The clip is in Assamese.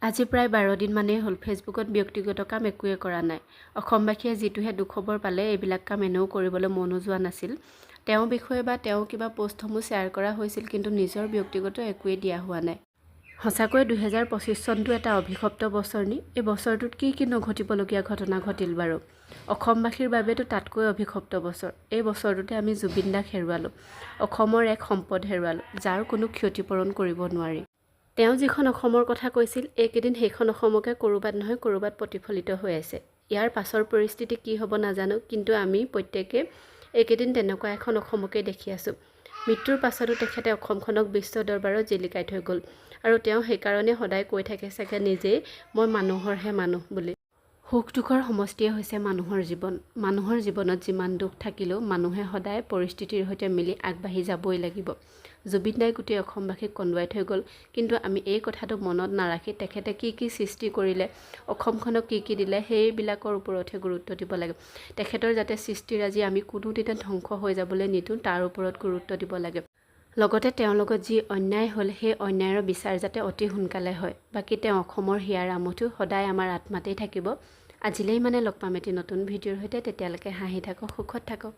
আজি প্ৰায় 12 দিন মানেই হ'ল ফেচবুকত ব্যক্তিগত কাম একোৱে কৰা নাই। অসমবাসীয়ে যিটোহে দুখবৰ পালে এইবিলাক কাম এনেও কৰিবলৈ মনো যোৱা নাছিল। তেওঁৰ বিষয়ে বা তেওঁ কিবা পোষ্টসমূহ শ্বেয়াৰ কৰা হৈছিল, কিন্তু নিজৰ ব্যক্তিগত একোৱেই দিয়া হোৱা নাই। সঁচাকৈ 2025 চনটো এটা অভিশপ্ত বছৰ নি? এই বছৰটোত কি নঘটিবলগীয়া ঘটনা ঘটিল বাৰু? অসমবাসীৰ বাবেতো তাতকৈ অভিশপ্ত বছৰ। এই বছৰটোতে আমি জুবিন দাক হেৰুৱালোঁ। অসমৰ এক সম্পদ হেৰুৱালোঁ, যাৰ কোনো ক্ষতিপূৰণ কৰিব নোৱাৰি। তেওঁ যিখন অসমৰ কথা কৈছিল, এইকেইদিন সেইখন অসমকে ক'ৰবাত নহয় ক'ৰবাত প্ৰতিফলিত হৈ আছে। ইয়াৰ পাছৰ পৰিস্থিতি কি হ'ব নাজানো, কিন্তু আমি প্ৰত্যেকে এইকেইদিন তেনেকুৱা এখন অসমকে দেখি আছোঁ। মৃত্যুৰ পাছতো তেখেতে অসমখনক বিশ্ব দৰবাৰত জিলিকাই থৈ গ'ল, আৰু তেওঁ সেইকাৰণে সদায় কৈ থাকে চাগে নিজেই, মই মানুহৰহে মানুহ বুলি। সুখ দুখৰ সমষ্টিয়ে হৈছে মানুহৰ জীৱন। মানুহৰ জীৱনত যিমান দুখ থাকিলেও মানুহে সদায় পৰিস্থিতিৰ সৈতে মিলি আগবাঢ়ি যাবই লাগিব। জুবিন দাই গোটেই অসমবাসীক কন্দুৱাই থৈ গ'ল, কিন্তু আমি এই কথাটো মনত নাৰাখি তেখেতে কি সৃষ্টি কৰিলে, অসমখনক কি দিলে, সেইবিলাকৰ ওপৰতহে গুৰুত্ব দিব লাগে। তেখেতৰ যাতে সৃষ্টিৰাজি আমি কোনোদিনে ধ্বংস হৈ যাবলৈ নিদিওঁ, তাৰ ওপৰত গুৰুত্ব দিব লাগে। লগতে তেওঁৰ লগত যি অন্যায় হ'ল, সেই অন্যায়ৰ বিচাৰ যাতে অতি সোনকালে হয়। বাকী তেওঁ অসমৰ হিয়াৰ আমঠু সদায় আমাৰ আত্মাতেই থাকিব। আজিলৈ লগ পাম এটি নতুন ভিডিঅ'ৰ সৈতে। তেতিয়ালৈকে হাঁহি থাকক, সুখত থাকক।